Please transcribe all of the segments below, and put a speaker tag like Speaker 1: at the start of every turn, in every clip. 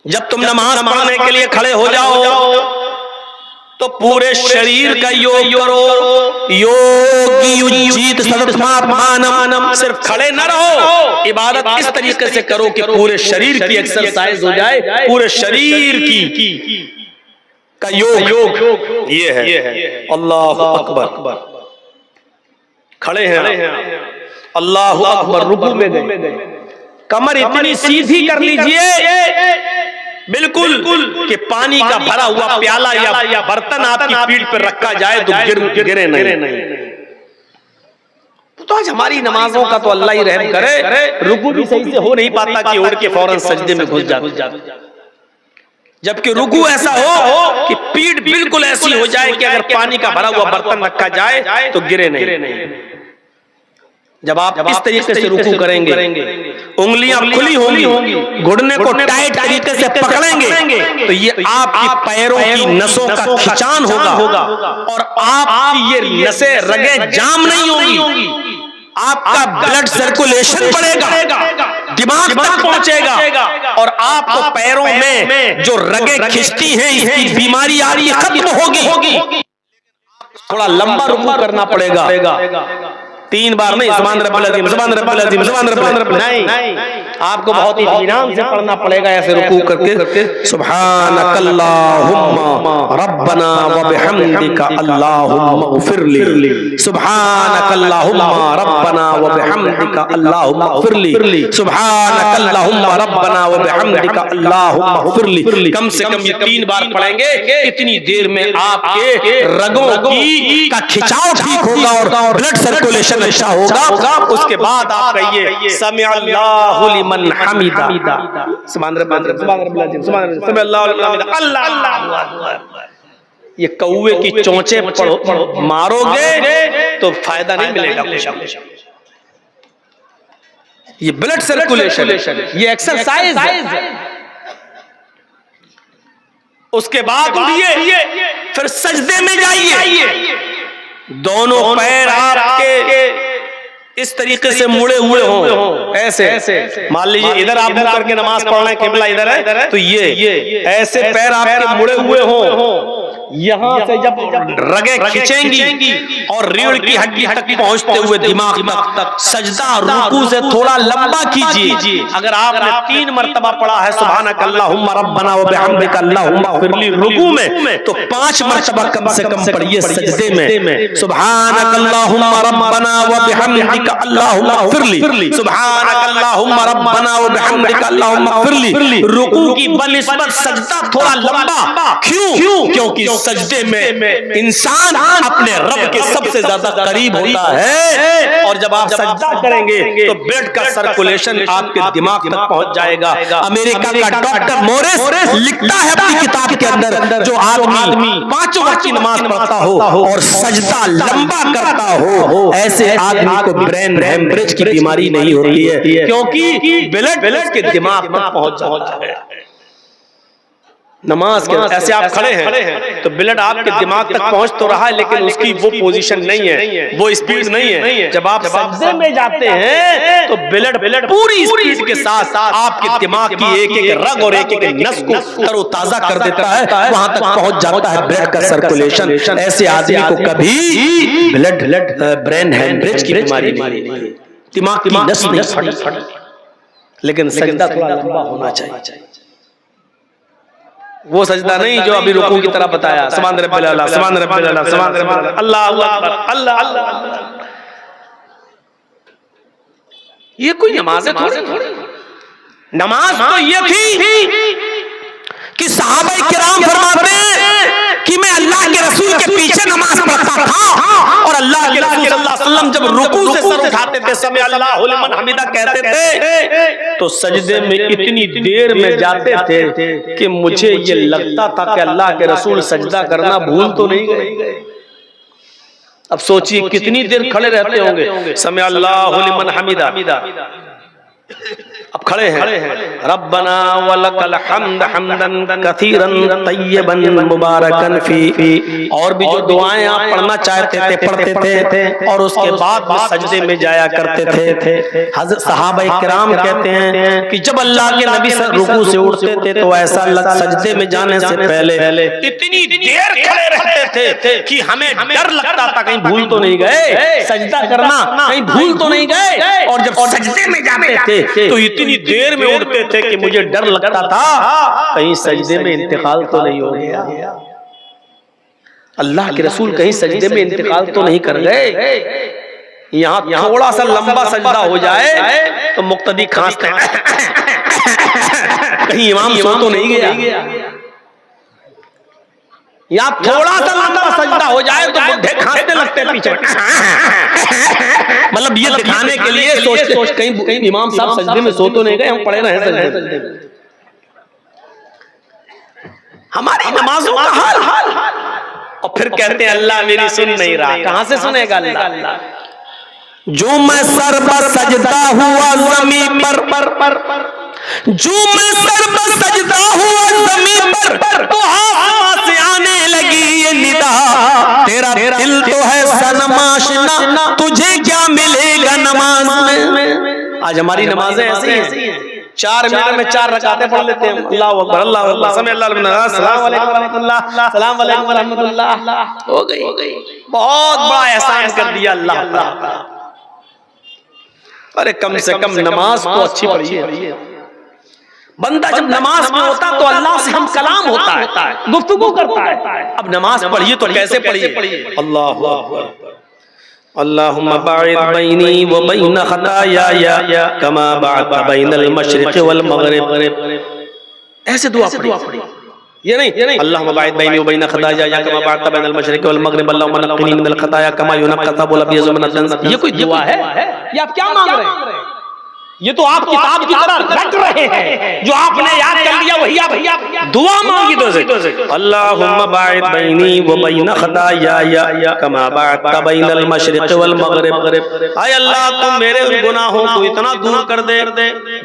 Speaker 1: جب تم نماز پڑھنے کے لیے کھڑے ہو جاؤ تو پورے شریر کا یوگ کرو. یوگی اجیت سدتماتمانم. صرف کھڑے نہ رہو، عبادت اس طریقے سے کرو کہ پورے شریر کی ایکسرسائز ہو جائے، پورے شریر کی کا یوگ یہ ہے. اللہ اکبر. کھڑے ہیں، اللہ اکبر، رکوع میں گئے، کمر اتنی سیدھی کر لیجئے بالکل کہ پانی کا بھرا ہوا پیالہ یا برتن آپ کی پیٹھ پر رکھا جائے تو گرے نہیں. تو آج ہماری نمازوں کا تو اللہ ہی رحم کرے، رکوع بھی صحیح سے ہو نہیں پاتا کہ اڑ کے فوراً سجدے میں گھس جاتا، جبکہ رکوع ایسا ہو کہ پیٹھ بالکل ایسی ہو جائے کہ اگر پانی کا بھرا ہوا برتن رکھا جائے تو گرے نہیں. جب آپ اس طریقے سے رکوع کریں گے، انگلیاں کھلی ہوں گی، گھٹنے کو ٹائٹ طریقے سے پکڑیں گے تو یہ آپ کی پیروں کی نسوں کا کھچان ہوگا اور آپ کی یہ نسیں رگیں جام نہیں ہوں گی. آپ کا بلڈ سرکولیشن بڑھے گا، دماغ تک پہنچے گا اور آپ کو پیروں میں جو رگیں کھچتی ہیں اس کی بیماری آ رہی ہے ختم ہوگی. تھوڑا لمبا رکوع کرنا پڑے گا، 3 بار نہیں، سبحان رب العظیم، سبحان رب العظیم، سبحان رب العظیم نہیں، آپ کو بہت ہی اطمینان سے پڑھنا پڑے گا ایسے رکوع کر کے. سبحانک اللہم ربنا وبحمدک اللہم اغفر لی. سبحانک اللہم ربنا وبحمدک اللہم اغفر لی. سبحانک اللہم ربنا وبحمدک اللہم اغفر لی. کم سے کم یہ 3 بار پڑھیں گے، اتنی دیر میں آپ کے رگوں کا کھچاؤ ٹھیک ہوگا اور بلڈ سرکولیشن اچھا ہوگا. اس کے بعد آپ کہیے سمع اللہ لمن حمدہ. سبحان رب العظیم، سبحان رب العظیم، سمع اللہ لمن حمدہ. اللہ اکبر. یہ کوے کی چونچے مارو گے تو فائدہ نہیں ملے گا. یہ بلڈ سرکولیشن، یہ ایکسرسائز ہے. اس کے بعد اٹھیے، پھر سجدے میں جائیے. دونوں پیر آپ کے اس طریقے سے مڑے ہوئے ہوں، ایسے. مان لیجئے ادھر آپ منہ کر کے نماز پڑھ رہے ہیں، قبلہ ادھر ہے تو یہ ایسے پیر آپ کے مڑے ہوئے ہوں. یہاں سے جب رگیں کھچیں گی اور ریڑھ کی ہڈی تک پہنچتے ہوئے دماغ تک، سجدہ رکوع سے تھوڑا لمبا کیجئے. اگر آپ نے 3 مرتبہ پڑھا ہے سبحانک اللہم ربنا وبحمدک اللہم اغفر لی رکوع میں، تو 5 مرتبہ کم سے کم پڑھیے سجدے میں. سبحانک اللہم ربنا وبحمدک اللہم اغفر لی. سبحانک اللہم ربنا وبحمدک اللہم اغفر لی. رکوع کی بنسبت سجدہ تھوڑا لمبا کیوں؟ کیونکہ سجدے میں انسان اپنے رب کے سب سے زیادہ قریب ہوتا ہے، اور جب آپ سجدہ کریں گے تو بلڈ کا سرکولیشن آپ کے دماغ تک پہنچ جائے گا. امریکہ کا ڈاکٹر مورس لکھتا ہے اپنی کتاب کے اندر، جو آدمی 5 وقت کی نماز پڑھتا ہو اور سجدہ لمبا کرتا ہو، ایسے آدمی کو برین ہیمریج کی بیماری نہیں ہوتی ہے، کیونکہ بلڈ کے دماغ تک پہنچ جاتا ہے. نماز کے ایسے آپ کھڑے ہیں تو بلڈ آپ کے دماغ تک پہنچ تو رہا ہے، لیکن اس کی وہ پوزیشن نہیں ہے، وہ اسپیڈ نہیں ہے. جب آپ سجدے میں جاتے ہیں تو بلڈ پوری اسپیڈ کے ساتھ آپ کے دماغ کی ایک ایک رگ اور ایک ایک نس کو تر و تازہ کر دیتا ہے، وہاں تک پہنچ جاتا ہے بلڈ کا سرکولیشن. ایسے آدمی کو کبھی بلڈ برین ہیمریج کی بیماری نہیں، دماغ کی نس نہیں پھٹی. لیکن سجدہ تھوڑا لمبا ہونا چاہیے. وہ سجدہ نہیں جو ابھی رکوع کی طرح بتایا، سبحان رب العلا، سبحان رب العلا، سبحان رب العلا، اللہ اکبر، اللہ اللہ. یہ کوئی نماز ہے؟ نماز تو یہ تھی کہ صحابہ کرام فرماتے ہیں کہ میں اللہ کے رسول کے پیچھے نماز پڑھتا تھا، اور اللہ کے رسول صلی اللہ علیہ وسلم جب رکوع سے سر اٹھاتے تھے سمع اللہ لمن حمدہ کہتے تھے تو سجدے میں اتنی دیر میں جاتے تھے کہ مجھے یہ لگتا تھا کہ اللہ کے رسول سجدہ کرنا بھول تو نہیں گئے. اب سوچئے کتنی دیر کھڑے رہتے ہوں گے. سمع اللہ لمن حمدہ، اب کھڑے ہیں ربنا ولکل حمد حمدا کثیرا طیبا مبارکا فی، اور بھی جو دعائیں آپ پڑھنا چاہتے تھے پڑھتے تھے اور اس کے بعد بھی سجدے میں جایا کرتے تھے۔ حضرت صحابہ کرام کہتے ہیں کہ جب اللہ کے نبی رکوع سے اٹھتے تھے تو ایسا سجدے میں جانے سے پہلے اتنی دیر کھڑے رہتے تھے کہ ہمیں ڈر لگتا تھا کہیں بھول تو نہیں گئے سجدہ کرنا، کہیں بھول تو نہیں گئے، اور جب سجدے میں جاتے تھے تو اتنی دیر میں اٹھتے تھے کہ مجھے ڈر لگتا تھا کہیں سجدے میں انتقال تو نہیں ہو گیا، اللہ کے رسول کہیں سجدے میں انتقال تو نہیں کر گئے۔ یہاں تھوڑا سا لمبا سجدہ ہو جائے تو مقتدی کھانستے ہیں کہیں امام سو تو نہیں گیا، یہاں تھوڑا سا لمبا سجدہ ہو جائے تو بڈھے کھانسنے لگتے ہیں پیچھے، مطلب یہ دکھانے کے لیے سوچتے کہیں امام صاحب سجدے میں سو تو نہیں گئے، ہم پڑے رہے سجدے میں۔ ہماری نمازوں کا حال، اور پھر کہتے ہیں اللہ میری سن نہیں رہا، کہاں سے سنے گا اللہ؟ جو میں سر پر سجدہ ہوا زمین پر، جو میں سر پر سجدہ ہوا زمین پر، تو آسمان سے آنے لگی یہ ندا، تیرا دل تو ہے صنم آشنا، تجھے کیا ملے گا نماز میں۔ آج ہماری نمازیں ایسی ہیں 4 منٹ میں 4 رکعتیں پڑھ لیتے ہیں، اللہ اکبر اللہ اکبر سمع اللہ لمن حمدہ، السلام علیکم ورحمۃ اللہ، السلام علیکم ورحمۃ اللہ، ہو گئی، بہت بڑا احسان کر دیا اللہ تعالیٰ۔ ارے کم سے کم نماز تو اچھی پڑھیے، بندہ جب نماز میں ہوتا تو اللہ سے ہم کلام ہوتا ہے، گفتگو کرتا ہے، اب نماز پڑھیے تو کیسے پڑھیے؟ اللہ اکبر اللہم باعد بینی و بین خطایا کما باعدت بین المشرق والمغرب، ایسے دعا پڑھیے، یہ نہیں اللہم باعد بینی و بین خطایا کما باعدت بین المشرق والمغرب اللہم نقنی من الخطایا کما ینقی الثوب الابیض من الدنس، یہ کوئی دعا ہے؟ یہ آپ کیا مانگ رہے ہیں؟ یہ تو آپ کتاب کی طرح رٹ رہے ہیں، جو آپ نے یاد کر لیا وہی آپ دعا مانگی تو سے اللہم باعد بینی و بین خطایا کما باعدت بین المشرق والمغرب، اے اللہ تم میرے گناہوں کو اتنا دور کر دے،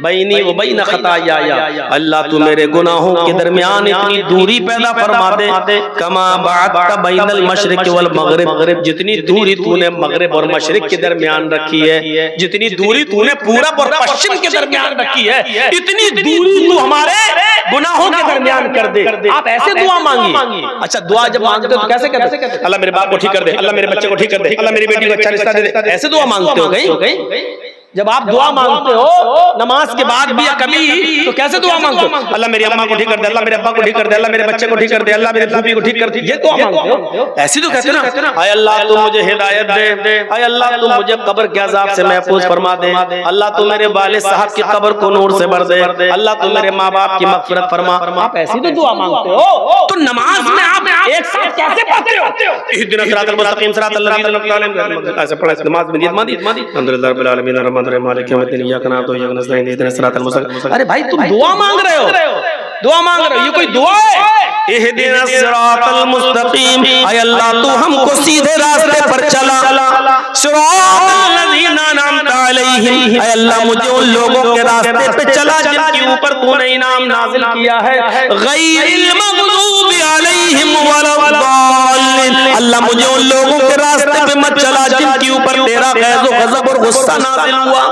Speaker 1: بینی و بین خطایا، اللہ تو میرے گناہوں کے درمیان اتنی دوری پیدا فرما دے، کما باعدت بین المشرق والمغرب، جتنی دوری تو نے مغرب اور مشرق کے درمیان رکھی ہے، جتنی دوری تو نے پورب اور پشچم کے درمیان رکھی ہے، اتنی دوری تو ہمارے گناہوں کے درمیان کر دے۔ آپ ایسے دعا مانگی، اچھا دعا جب مانگتے ہو تو کیسے کہتے ہیں؟ اللہ میرے باپ کو ٹھیک کر دے، اللہ میرے بچے کو ٹھیک کر دے، اللہ میری بیٹی کو اچھا رشتہ دے دے، ایسے دعا مانگتے ہو کہیں؟ جب آپ دعا مانگتے ہو نماز کے بعد بھی یا کبھی تو کیسے دعا مانگتے ہو؟ اللہ میری اماں کو ٹھیک کر دے، اللہ میرے ابا کو ٹھیک کر دے، اللہ میرے بچے کو ٹھیک کر دے، اللہ میرے پھوپھی کو ٹھیک کر دے، یہ دعا مانگتے ہو؟ ایسی تو کہتے ہیں نا، اے اللہ تو مجھے ہدایت دے، اے اللہ تو مجھے قبر کے عذاب سے محفوظ فرما دے، اللہ تو میرے والد صاحب کی قبر کو نور سے بھر دے، اللہ تو میرے ماں باپ کی مغفرت فرما۔ آپ ایسی تو دعا مانگتے ہو، تو نماز میں آپ ایک ساتھ کیسے پڑھتے ہو؟ اہدنا الصراط المستقیم صراط الذین انعمت علیہم، ایسے پڑھا نماز میں نیت ماندی، الحمدللہ رب العالمین الرحمن الرحیم مالک یوم الدین اياک نعبد و اياک نستعین اهدنا الصراط المستقیم۔ ارے بھائی تم دعا مانگ رہے ہو، دعا مانگ رہے ہو، یہ کوئی دعا ہے؟ اہدنا الصراط المستقیم، اے اللہ تو ہم کو سیدھے راستے پر چلا، صراط الذین انعمت علیہم، اے اللہ مجھے ان لوگوں کے راستے پہ چلا جن کے اوپر تو نے انعام نازل کیا ہے، غیر المغضوب علیہم ولا الضالین، اللہ مجھے ان لوگوں کے راستے پہ مت چلا جن کے اوپر تیرا غیظ و غضب اور غصہ نازل ہوا۔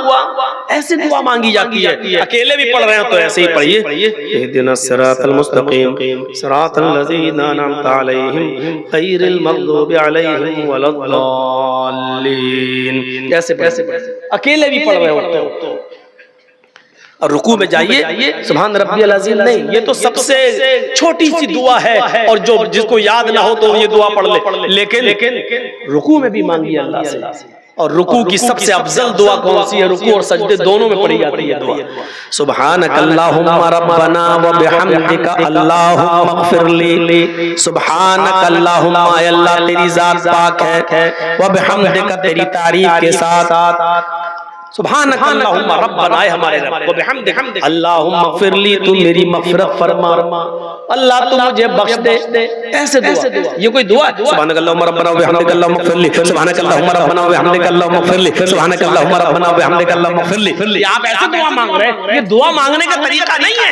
Speaker 1: ایسے دعا مانگی جاتی ہے، اکیلے بھی پڑھ رہے ہیں تو ایسے ہی پڑھیے، اہدنا الصراط المستقیم صراط الذین انعمت علیہم غیر المغضوب علیہم ولا الضالین، ایسے اکیلے بھی پڑھ رہے ہوتے ہو۔ اور رکوع میں جائیے سبحان ربی العظیم نہیں، یہ تو سب سے چھوٹی سی دعا ہے، اور جو جس کو یاد نہ ہو تو یہ دعا پڑھ لے، لیکن رکوع میں بھی مانگیے اللہ سے۔ اور رکوع کی سب سے افضل دعا کون سی ہے؟ رکوع اور سجدے دونوں میں پڑھی جاتی ہے دعا، سبحانک اللہم ربنا وبحمدک اللہم اغفر لی، سبحانک اللہم، اے اللہ تیری ذات پاک ہے، وبحمدک تیری تعریف کے ساتھ، سبحانک اللہم ربنا، اے ہمارے رب، وبحمدک اللہم اغفر لی، تو میری مغفرت فرما، اللہ تو مجھے بخش دے. ایسے دعا، یہ کوئی دعا ہے؟ سبحانک اللہم ربنا وبحمدک اللہم اغفر لی، سبحانک اللہم ربنا وبحمدک اللہم اغفر لی، سبحانک اللہم ربنا وبحمدک اللہم اغفر لی. آپ ایسے دعا مانگ رہے ہیں؟ یہ دعا مانگنے کا طریقہ نہیں ہے.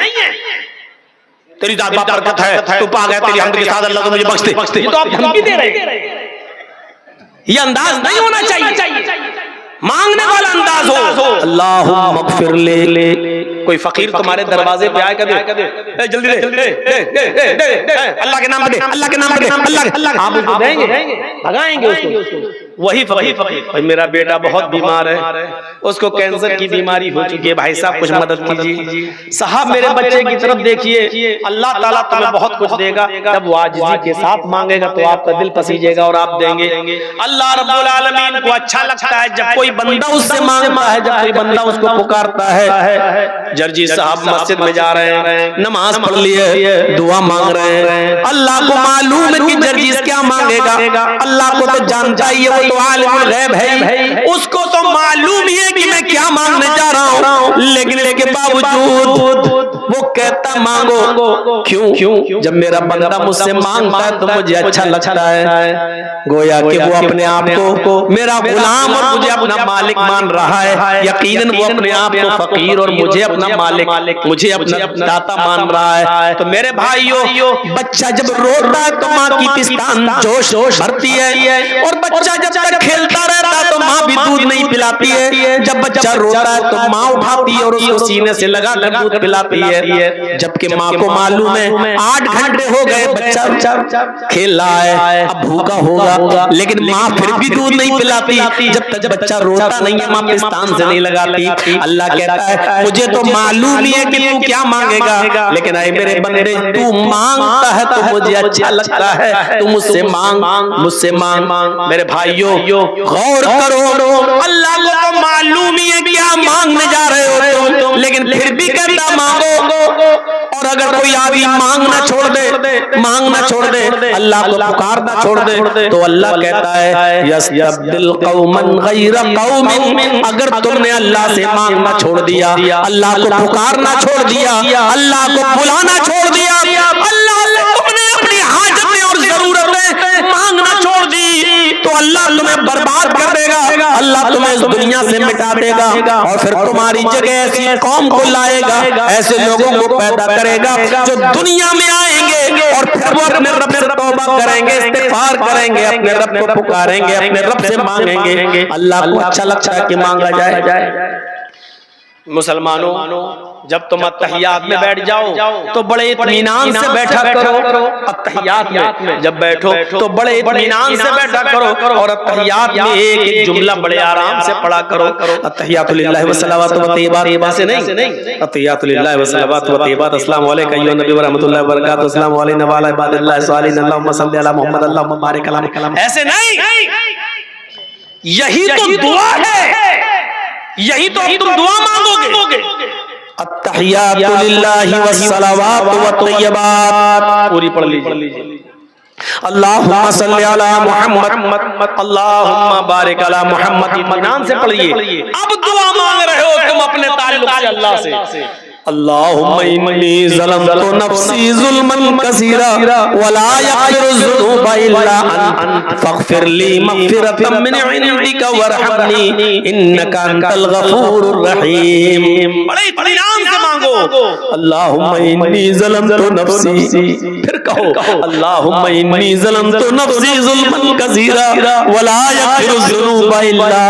Speaker 1: تیری ذات با برکت ہے، تو پاک ہے، تیری حمد کے ساتھ اللہ تو مجھے بخش دے. یہ تو آپ دھمکی دے رہے ہیں. یہ انداز نہیں ہونا چاہیے. مانگنے والا انداز ہو. اللہم اغفر لے. کوئی فقیر تمہارے دروازے پہ آئے کہتے جلدی دے، اللہ کے نام پہ دے، اللہ کے نام پہ دے، اللہ، آپ اس کو دیں گے؟ بھگائیں گے اس کو. وہی فقیر، میرا بیٹا بہت بیمار ہے، اس کو کینسر کی بیماری ہو چکی ہے، بھائی صاحب کچھ مدد کیجیے. صاحب میرے بچے کی طرف دیکھیے، اللہ تعالیٰ تمہیں بہت کچھ دے گا. جب وہ عاجزی کے ساتھ مانگے گا تو آپ کا دل پسیجے گا اور آپ دیں گے. اللہ رب العالمین کو اچھا لگتا ہے جب کوئی بندہ اس سے مانگتا ہے، جب کوئی بندہ اس کو پکارتا ہے. جرجی صاحب مسجد میں جا رہے ہیں، نماز پڑھ لی ہے، دعا مانگ رہے ہیں. اللہ کو معلوم ہے کہ جرجیز کیا مانگے گا، اللہ کو تو جانتا ہی ہے، وہ تو عالم الغیب ہے، اس کو تو معلوم ہی ہے کہ میں کیا مانگنے جا رہا ہوں. لیکن اس کے باوجود وہ کہتا مانگو. کیوں؟ جب میرا بندہ مجھ سے مانگتا ہے تو مجھے اچھا لگتا ہے. گویا کہ وہ اپنے آپ کو میرا غلام اور مجھے اپنا مالک مان رہا ہے. یقیناً وہ اپنے آپ کو فقیر اور مجھے اپنا مالک، مجھے اپنا داتا مان رہا ہے. تو میرے بھائیو، بچہ جب روتا ہے تو ماں کی پستان جوش بھرتی ہے، اور بچہ جب تک کھیلتا رہتا ہے تو ماں بھی دودھ نہیں پلاتی ہے. جب بچہ روتا ہے تو ماں اٹھاتی ہے اور اس کو سینے سے لگا کر دودھ پلاتی ہے. جبکہ ماں کو معلوم ہے 8 گھنٹے ہو گئے بچہ کھیل رہا ہے، اب بھوکا ہوگا، لیکن ماں پھر بھی دودھ نہیں پلاتی. جب تک بچہ روتا نہیں ہے ماں پستان سے نہیں لگاتی. اللہ کہتا ہے مجھے تو معلوم ہی ہے کہ تو کیا مانگے گا، لیکن اے میرے بندے تو مانگتا ہے تو مجھے اچھا لگتا ہے، تو مجھ سے مانگ. میرے بھائیو غور کرو، اللہ کو تو معلوم ہی ہے کیا مانگنے جا رہے ہو تم، لیکن پھر بھی کہتا مانگو. اور اگر کوئی آدمی مانگنا چھوڑ دے، اللہ کو پکارنا چھوڑ دے، تو اللہ کہتا ہے یستبدل قوما غیر قوم. اگر تم نے اللہ سے مانگنا چھوڑ دیا، اللہ کو پکارنا چھوڑ دیا، اللہ کو بلانا چھوڑ دیا، تم نے اپنی حاجتیں اور ضرورتیں مانگنا چھوڑ دی، تو اللہ تمہیں برباد کر دے گا. اللہ تمہیں اس دنیا سے مٹا دے گا، اور پھر تمہاری جگہ ایسی قوم کو لائے گا، ایسے لوگوں کو پیدا کرے گا جو دنیا میں آئیں گے اور پھر وہ اپنے رب سے توبہ کریں گے، استغفار کریں گے، اپنے رب کو پکاریں گے، اپنے رب سے مانگیں گے. اللہ کو اچھا لگتا ہے کہ مانگا جائے. مسلمانوں، جب تم اتحیات میں بیٹھ جاؤ تو بڑے اطمینان سے بیٹھا کرو. اتحیات میں جب بیٹھو تو بڑے اطمینان سے بیٹھا کرو، اور اتحیات میں ایک جملہ بڑے آرام سے پڑھا کرو. اتحیات للہ والصلوات والطیبات، ایسے نہیں، اتحیات للہ والصلوات والطیبات. السلام علیکم ایھا النبی ورحمۃ اللہ وبرکاتہ، السلام علینا وعلی عباد اللہ الصالحین، اللہم صل علی محمد، اللہم بارک علی محمد. ایسے نہیں، یہی تو دعا ہے، یہی تو تم دعا مانگو گے. التحیات للہ والصلوات والطیبات پوری پڑھ لیجئے. اللہم صلی علی محمد، اللہم بارک علی محمد. اطمینان سے پڑھیے. اب دعا مانگ رہے ہو تم اپنے تعلق سے اللہ سے. اللہم انی ظلمت نفسی ظلما کثیرا ولا یغفر الذنوب الا انت فاغفر لی مغفرۃ من عندک وارحمنی انک انت الغفور الرحیم. بڑے اطمینان سے مانگو. اللہم انی ظلمت نفسی، پھر کہو اللہم انی ظلمت نفسی ظلما کثیرا ولا یغفر الذنوب الا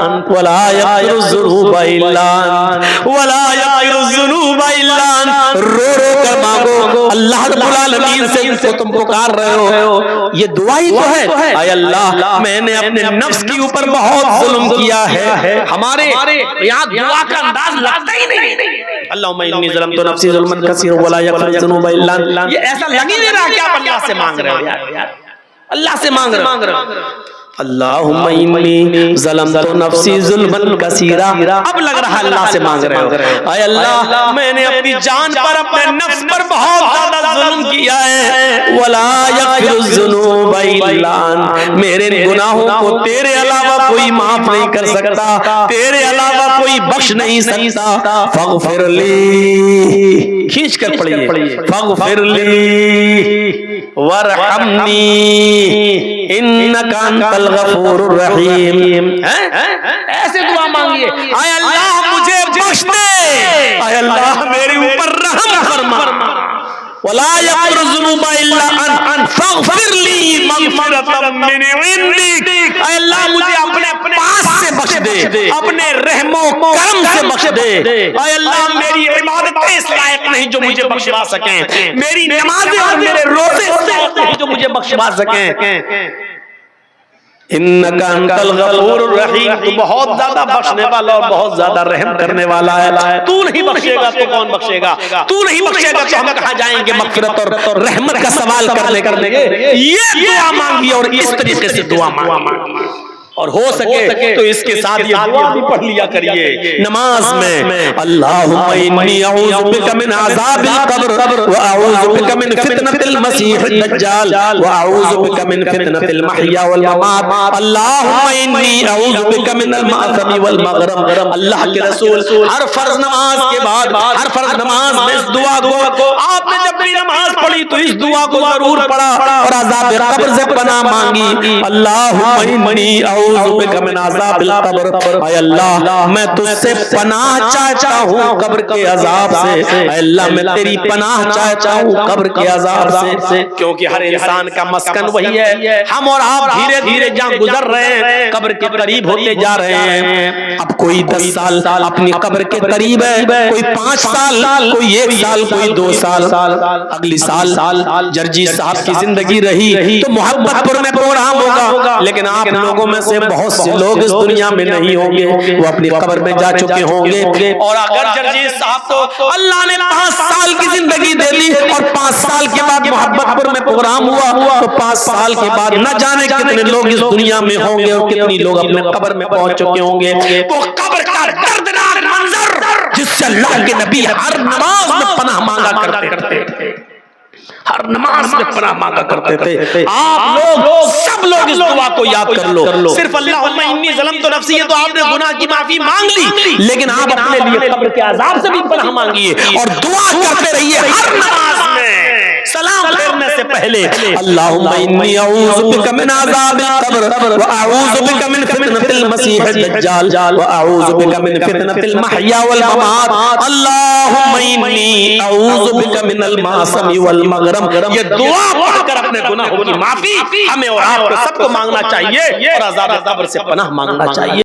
Speaker 1: انت ولا یغفر الذنوب الا انت ولا یغفر الذنوب. رو کر مانگو. اللہ رب العالمین سے ان کو تم پکار رہے ہو، یہ دعا ہی تو ہے. اے اللہ، میں نے اپنے نفس کے اوپر بہت ظلم کیا ہے. ہمارے یہاں دعا کا انداز لگتا ہی نہیں. اللہم انی ظلمت نفسی ظلما کثیرا ولا یغفر الذنوب الا انت. یہ ایسا لگ ہی نہیں رہا کہ آپ اللہ سے مانگ رہے ہو. اللہ سے مانگ رہے ہو. اللہم انی ظلمت نفسی ظلما کثیرا. اب لگ رہا اللہ سے مانگ رہے ہو. اے اللہ، میں نے اپنی جان پر، اپنے نفس پر بہت زیادہ ظلم کیا ہے. ولا یغفر الذنوب الا انت، میرے گناہوں کو تیرے علاوہ کوئی معاف نہیں کر سکتا، تیرے علاوہ کوئی بخش نہیں سکتا، فاغفر لی، کھینچ کر پڑھیے، فاغفر لی وارحمنی انک انت الغفور الرحیم۔ ایسے دعا مانگیے، اے اللہ مجھے بخش دے، اے اللہ میرے اوپر رحم فرما، ولا یغفر الذنوب الا انت فاغفر لی مغفرۃ من عندک، اے اللہ مجھے اپنے پاس سے بخش دے، اپنے رحم و کرم سے بخش دے، اے اللہ میری عبادتیں اس لائق نہیں جو مجھے بخشوا سکیں، میری نمازیں اور میرے روزے اس لائق نہیں جو مجھے بخشوا سکیں، انک انت الغفور الرحیم، تو بہت زیادہ بخشنے والا اور بہت زیادہ رحم کرنے والا ہے، تو نہیں بخشے گا تو کون بخشے گا، تو نہیں بخشے گا تو ہم کہاں جائیں گے مغفرت اور رحمت کا سوال کرنے کے؟ یہ دعا مانگی اور اس طریقے سے دعا مانگی، اور ہو سکے تو اس کے ساتھ یہ دعا بھی پڑھ لیا کریے نماز میں، اللہم انی اعوذ بک من عذاب القبر واعوذ بک من فتنۃ المسیح الدجال واعوذ بک من فتنۃ المحیا والممات، اللہم انی اعوذ بک من المأثم والمغرم۔ اللہ کے رسول ہر فرض نماز کے بعد، ہر فرض نماز میں اس دعا کو، آپ نے جب بھی نماز پڑھی تو اس دعا کو ضرور پڑھا اور عذاب قبر سے پناہ مانگی، اللہم انی اعوذ بک من عذاب القبر، اے اللہ میں تجھ سے پناہ چاہتا ہوں قبر کے عذاب سے، اے اللہ میں تیری پناہ چاہتا ہوں قبر کے عذاب سے، کیونکہ ہر انسان کا مسکن وہی ہے، ہم اور آپ دھیرے دھیرے جہاں گزر رہے ہیں قبر کے قریب ہوتے جا رہے ہیں، اب کوئی 10 سال اپنی قبر کے قریب ہے، کوئی 5 سال، کوئی 1 سال، کوئی 2 سال، اگلی سال جرجی صاحب کی زندگی رہی تو محبت پر میں پروگرام ہوگا، لیکن آپ لوگوں میں سے بہت سے لوگ اس دنیا میں نہیں ہوں گے، وہ اپنی قبر میں جا چکے ہوں گے، اور اگر جرجی صاحب کو اللہ نے 5 سال کی زندگی دے دی اور 5 سال کے بعد محبت پر میں پروگرام ہوا تو 5 سال کے بعد نہ جانے کتنے لوگ اس دنیا میں ہوں گے اور کتنی لوگ اپنے قبر میں پہنچ چکے ہوں گے، وہ قبر کا دردناک منظر جس سے اللہ کے نبی ہر نماز میں پناہ مانگا کرتے تھے، ہر نماز میں پناہ مانگا کرتے تھے، آپ لوگ سب لوگ اس دعا کو یاد کر لو، صرف اللہم انی ظلمت نفسی ہے تو آپ نے گناہ کی معافی مانگ لی، لیکن آپ اپنے لیے قبر کے عذاب سے بھی پناہ مانگیے اور دعا کرتے رہیے ہر نماز میں، سلام پھیرنے سے پہلے، اللہم انی اعوذ بک من عذاب القبر واعوذ بک من فتنۃ المسیح الدجال واعوذ بک من فتنۃ المحیا والممات، اللہم انی اعوذ بک من المعصم والمغرم۔ یہ دعا پڑھ کر اپنے گناہوں کی معافی ہمیں اور آپ کو سب کو مانگنا چاہیے اور عذاب قبر سے پناہ مانگنا چاہیے۔